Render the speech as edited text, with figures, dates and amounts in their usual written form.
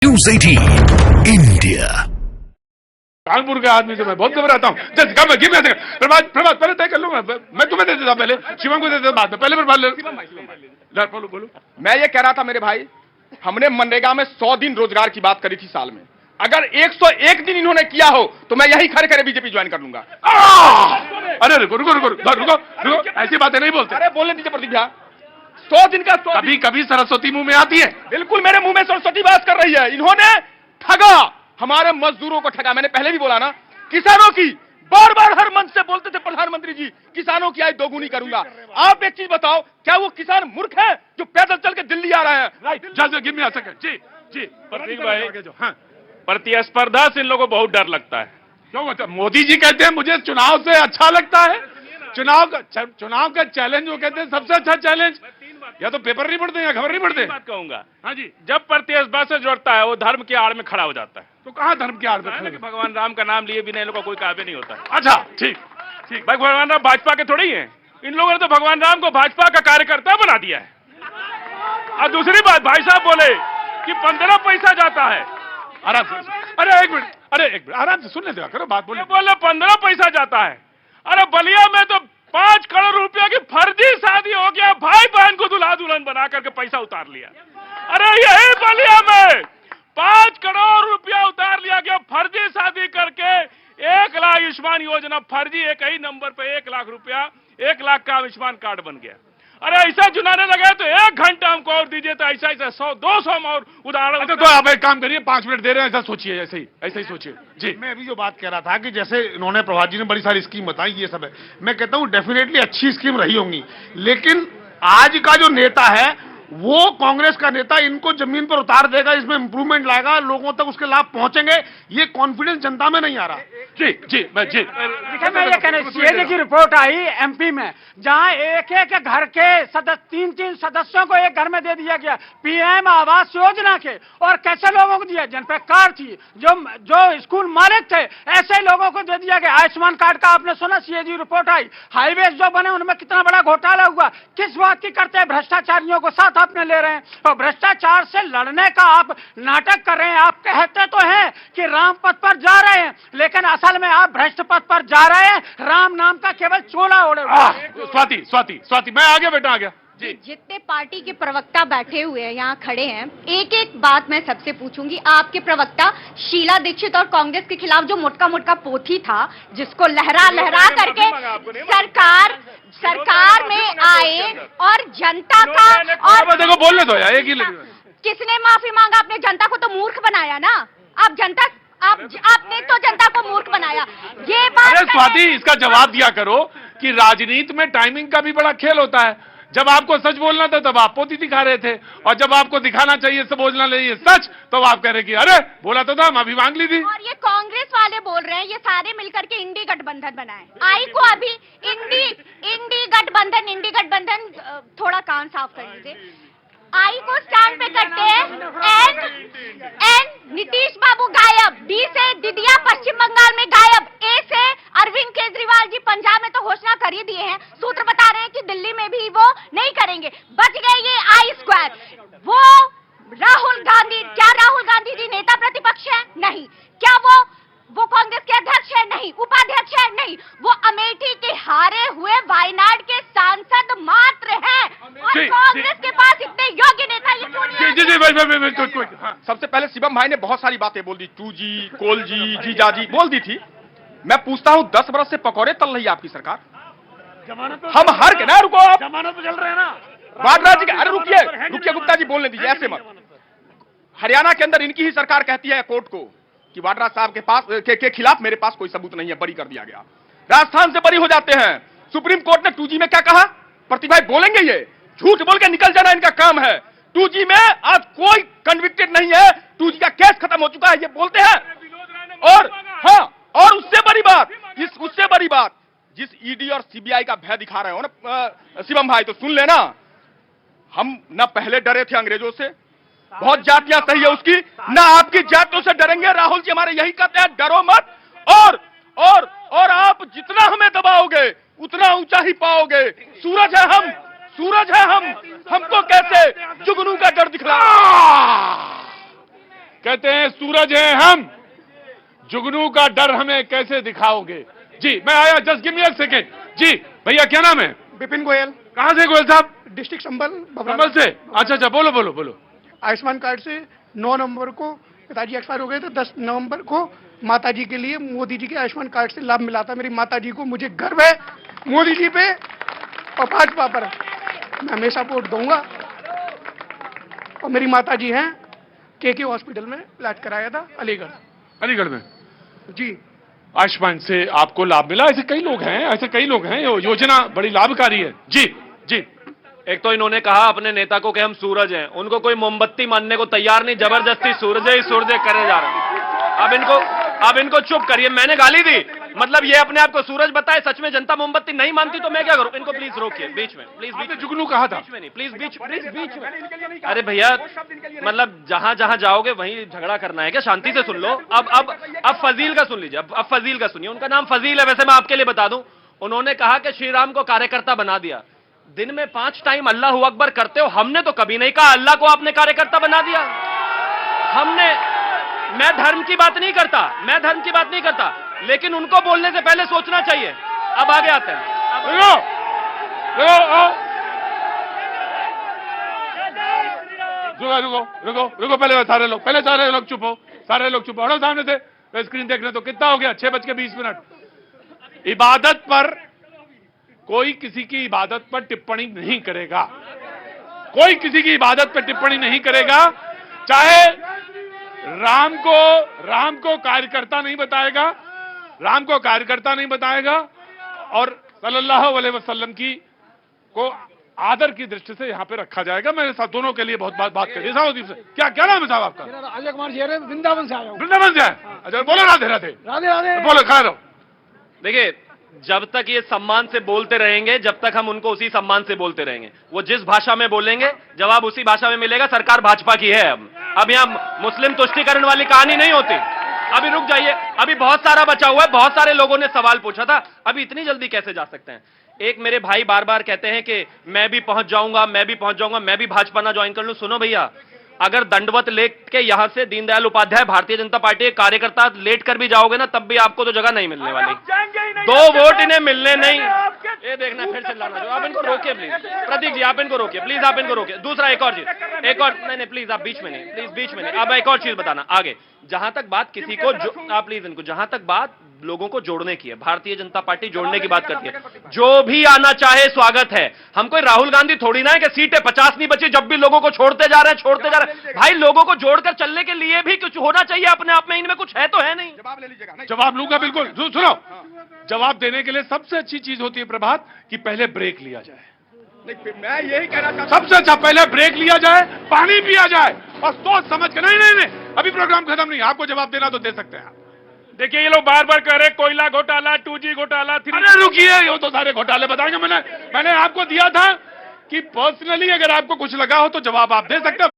News 18 India. Kanpur के आदमी से मैं बहुत घबराता हूँ। प्रभात पहले तय कर लूंगा, मैं तुम्हें दे देता, पहले शिवम को दे देता, बाद में पहले बोलो। मैं ये कह रहा था मेरे भाई, हमने मनरेगा में 100 दिन रोजगार की बात करी थी साल में। अगर 101 दिन इन्होंने किया हो तो मैं यही खड़े खड़े बीजेपी ज्वाइन कर लूंगा। अरे रुको, ऐसी बातें नहीं बोलते। अरे बोलने दीजिए प्रदीप भैया, 100 दिन का 100 कभी कभी सरस्वती मुंह में आती है। बिल्कुल मेरे मुंह में सरस्वती बात कर रही है। इन्होंने ठगा, हमारे मजदूरों को ठगा। मैंने पहले भी बोला ना, किसानों की बार बार हर मंच से बोलते थे प्रधानमंत्री जी, किसानों की आय दोगुनी करूंगा। आप एक चीज बताओ, क्या वो किसान मूर्ख है जो पैदल चल के दिल्ली आ रहे हैं? Give me a second. जी प्रतीक भाई, प्रतिस्पर्धा से इन लोगों को बहुत डर लगता है। क्यों? मतलब मोदी जी कहते हैं मुझे चुनाव से अच्छा लगता है। चुनाव का चैलेंज वो कहते हैं सबसे अच्छा चैलेंज। या तो पेपर नहीं पढ़ते या खबर नहीं पढ़ते। बात कहूंगा, हाँ जी, जब प्रतिस्पर्धा से जुड़ता है वो धर्म की आड़ में खड़ा हो जाता है। तो कहाँ धर्म की आड़ में? भगवान राम का नाम लिए बिना इन लोगों का कोई काव्य नहीं होता। अच्छा, ठीक। भाई भगवान राम भाजपा के थोड़े ही हैं। इन लोगों ने तो भगवान राम को भाजपा का कार्यकर्ता बना दिया है। और दूसरी बात, भाई साहब बोले कि 15 पैसा जाता है। आराम से, अरे एक मिनट आराम से सुन लेते करो, बात बोले 15 पैसा जाता है। अरे बलिया में तो 5 करोड़ रुपया की फर्जी शादी हो गया, भाई बहन को दुल्हा दुल्हन बना करके पैसा उतार लिया। अरे यही बलिया में 5 करोड़ रुपया उतार लिया गया, फर्जी शादी करके 1 लाख आयुष्मान योजना, फर्जी एक ही नंबर पे 1 लाख रुपया, 1 लाख का आयुष्मान कार्ड बन गया। अरे ऐसा जुनाने लगे तो 1 घंटा हमको और दीजिए, तो ऐसा 100-200 और उदाहरण। तो आप एक काम करिए, 5 मिनट दे रहे हैं, ऐसा सोचिए, ऐसे ही सोचिए जी। मैं अभी जो बात कह रहा था कि जैसे इन्होंने प्रभात जी ने बड़ी सारी स्कीम बताई, ये सब है, मैं कहता हूं डेफिनेटली अच्छी स्कीम रही होंगी, लेकिन आज का जो नेता है वो कांग्रेस का नेता इनको जमीन पर उतार देगा, इसमें इंप्रूवमेंट लाएगा, लोगों तक उसके लाभ पहुंचेंगे, ये कॉन्फिडेंस जनता में नहीं आ रहा। देखिए, मैं ये कहना, सीएजी की रिपोर्ट आई एमपी में, जहां एक एक घर के 3 सदस्यों को एक घर में दे दिया गया पीएम आवास योजना के। और कैसे लोगों को दिया? जिन पे कार थी, जो स्कूल मालिक थे, ऐसे लोगों को दे दिया गया। आयुष्मान कार्ड का आपने सुना, सीएजी रिपोर्ट आई, हाईवे जो बने उनमें कितना बड़ा घोटाला हुआ। किस बात की करते हैं? भ्रष्टाचारियों को साथ आपने ले रहे हैं, और भ्रष्टाचार से लड़ने का आप नाटक कर रहे हैं। आप कहते तो हैं कि राम पथ पर जा रहे हैं, लेकिन असल में आप भ्रष्ट पथ पर जा रहे हैं। राम नाम का केवल चोला ओढ़े। स्वाति, मैं आ गया जी। जितने पार्टी के प्रवक्ता बैठे हुए हैं, यहाँ खड़े हैं, एक एक बात मैं सबसे पूछूंगी। आपके प्रवक्ता शीला दीक्षित और कांग्रेस के खिलाफ जो मोटका पोथी था, जिसको लहरा करके सरकार में आए और जनता का, और देखो बोलने दो यार, एक ही किसने माफी मांगा? आपने जनता को तो मूर्ख बनाया ना। आपने तो जनता को मूर्ख बनाया। ये बात, अरे स्वाति, इसका जवाब दिया करो कि राजनीति में टाइमिंग का भी बड़ा खेल होता है। जब आपको सच बोलना था तब आप पोती दिखा रहे थे, और जब आपको दिखाना चाहिए सब बोलना चाहिए सच, तो आप कह रहे कि अरे बोला तो था, माफी मांग ली थी। और ये कांग्रेस वाले बोल रहे हैं ये सारे मिलकर के इंडी गठबंधन बनाए। आई को अभी इंडी गठबंधन थोड़ा कान साफ कर लीजिए। आई को स्टैंड पे करते हैं, एन नीतीश बाबू गायब, डी से दिदिया पश्चिम बंगाल में गायब, ए से अरविंद केजरीवाल जी पंजाब में तो घोषणा कर ही दिए हैं, सूत्र बता रहे हैं कि दिल्ली में भी वो नहीं करेंगे। बच गए ये आई स्क्वायर। वो राहुल गांधी, क्या राहुल गांधी जी नेता प्रतिपक्ष है? नहीं। क्या वो कांग्रेस के अध्यक्ष है? नहीं। उपाध्यक्ष है? नहीं। वो अमेठी के हारे हुए वायनाड के सांसद मात्र हैं। और कांग्रेस के पास इतने योग्य नेता ये क्यों नहीं? सबसे पहले शिवम भाई ने बहुत सारी बातें बोल दी, 2G, कोल जी, जीजा जी बोल दी थी। मैं पूछता हूं, 10 बरस से पकौड़े तल रही है आपकी सरकार। हम हर के ना, रुको आप, जमानत तो चल रहे हैं ना वाड्रा जी। अरे रुकिए गुप्ता जी, बोलने दीजिए, ऐसे मत। हरियाणा के अंदर इनकी ही सरकार कहती है कोर्ट को कि वाड्रा साहब के पास के खिलाफ मेरे पास कोई सबूत नहीं है, बरी कर दिया गया। राजस्थान से बरी हो जाते हैं। सुप्रीम कोर्ट ने 2G में क्या कहा? प्रतिभाई बोलेंगे, ये झूठ बोल के निकल जाना इनका काम है। 2G में आज कोई कन्विक्टेड नहीं है, 2G का केस खत्म हो चुका है, ये बोलते हैं। और हाँ, और उससे बड़ी बात, जिस ईडी और सीबीआई का भय दिखा रहे हो ना शिवम भाई, तो सुन लेना, हम ना पहले डरे थे अंग्रेजों से, बहुत जातियां सही है उसकी, ना आपकी जातियों से डरेंगे। राहुल जी हमारे यही कहते हैं, डरो मत, और आप जितना हमें दबाओगे उतना ऊंचा ही पाओगे। सूरज है हम, हमको कैसे जुगनू का डर दिख रहा। कहते हैं सूरज हैं हम, जुगनू का डर हमें कैसे दिखाओगे। जी मैं आया, just give me a second. जी भैया क्या नाम है? विपिन गोयल, कहां से गोयल साहब? डिस्ट्रिक्ट संबल, संभल से। अच्छा अच्छा, बोलो बोलो बोलो। आयुष्मान कार्ड से 9 नवंबर को पिताजी एक्सपायर हो गए थे, 10 नवंबर को माताजी के लिए मोदी जी के आयुष्मान कार्ड से लाभ मिला था मेरी माताजी को। मुझे गर्व है मोदी जी पे और भाजपा पर, मैं हमेशा वोट दूंगा। और मेरी माताजी हैं के हॉस्पिटल में इलाज कराया था अलीगढ़। अलीगढ़ में जी आयुष्मान से आपको लाभ मिला? ऐसे कई लोग हैं, ऐसे कई लोग हैं, योजना बड़ी लाभकारी है। जी जी। एक तो इन्होंने कहा अपने नेता को कि हम सूरज हैं, उनको कोई मोमबत्ती मानने को तैयार नहीं, जबरदस्ती सूरज ही सूरज करे जा रहे हैं। अब इनको चुप करिए। मैंने गाली दी, मतलब ये अपने आप को सूरज बताए, सच में जनता मोमबत्ती नहीं मानती तो मैं क्या करूं? इनको प्लीज रोकिए बीच में, प्लीज बीच में। जुगनू कहा था बीच में नहीं, प्लीज बीच में। अरे भैया, मतलब जहां जहां जाओगे वहीं झगड़ा करना है क्या? शांति से सुन लो। अब फजील का सुन लीजिए, अब फजील का सुनिए। उनका नाम फजील है, वैसे मैं आपके लिए बता दूं, उन्होंने कहा कि श्री राम को कार्यकर्ता बना दिया। दिन में 5 टाइम अल्लाह अकबर करते हो, हमने तो कभी नहीं कहा अल्लाह को आपने कार्यकर्ता बना दिया। मैं धर्म की बात नहीं करता, लेकिन उनको बोलने से पहले सोचना चाहिए। अब आगे आते हैं। रुको, पहले सारे लोग चुप हो, हटो सामने से। स्क्रीन देखने तो कितना हो गया? 6:20। इबादत पर कोई किसी की इबादत पर टिप्पणी नहीं करेगा, कोई किसी की इबादत पर टिप्पणी नहीं करेगा। चाहे राम को कार्यकर्ता नहीं बताएगा, और सल्लल्लाहु अलैहि वसल्लम को आदर की दृष्टि से यहाँ पे रखा जाएगा। मेरे साथ दोनों के लिए बहुत बात करिए। साहब से क्या नाम है साहब आपका? अजय कुमार जी, वृंदावन से आया हूँ। वृंदावन से आए? अच्छा, बोलो राधे राधे। बोलो, खड़ा रहो। देखिए, जब तक ये सम्मान से बोलते रहेंगे, जब तक हम उनको उसी सम्मान से बोलते रहेंगे। वो जिस भाषा में बोलेंगे जवाब उसी भाषा में मिलेगा। सरकार भाजपा की है। अब यहाँ मुस्लिम तुष्टीकरण वाली कहानी नहीं होती। अभी रुक जाइए, अभी बहुत सारा बचा हुआ है। बहुत सारे लोगों ने सवाल पूछा था, अभी इतनी जल्दी कैसे जा सकते हैं? एक मेरे भाई बार बार कहते हैं कि मैं भी पहुंच जाऊंगा, मैं भी भाजपा ना ज्वाइन कर लूं। सुनो भैया, अगर दंडवत लेके यहां से दीनदयाल उपाध्याय भारतीय जनता पार्टी के कार्यकर्ता लेट कर भी जाओगे ना, तब भी आपको तो जगह नहीं मिलने वाली। 2 वोट इन्हें मिलने नहीं। ये देखना फिर से लाना। आप इनको रोकिए प्लीज। प्रतीक जी, आप इनको रोकिए प्लीज, आप इनको रोकिए। दूसरा एक और नहीं प्लीज, आप बीच में नहीं। अब एक और चीज बताना आगे। जहां तक बात किसी को आप प्लीज इनको, जहां तक बात लोगों को जोड़ने की है, भारतीय जनता पार्टी जोड़ने की बात करती है। जो भी आना चाहे स्वागत है। हम कोई राहुल गांधी थोड़ी ना है कि सीटें 50 नहीं बची, जब भी लोगों को छोड़ते जा रहे हैं। भाई, लोगों को जोड़कर चलने के लिए भी कुछ होना चाहिए अपने आप में। इनमें कुछ है तो है नहीं। जवाब ले लीजिएगा। जवाब लूंगा बिल्कुल। सुनो, जवाब देने के लिए सबसे अच्छी चीज होती है प्रभात कि पहले ब्रेक लिया जाए। मैं यही कहना चाहता हूं, सबसे अच्छा पहले ब्रेक लिया जाए, पानी पिया जाए और सोच समझ के। नहीं, अभी प्रोग्राम खत्म नहीं। आपको जवाब देना तो दे सकते हैं। देखिए, ये लोग बार बार कह रहे कोयला घोटाला, 2G घोटाला, 3G। अरे रुकिए, ये तो सारे घोटाले बताएंगे। मैंने आपको दिया था कि पर्सनली अगर आपको कुछ लगा हो तो जवाब आप दे सकते हैं।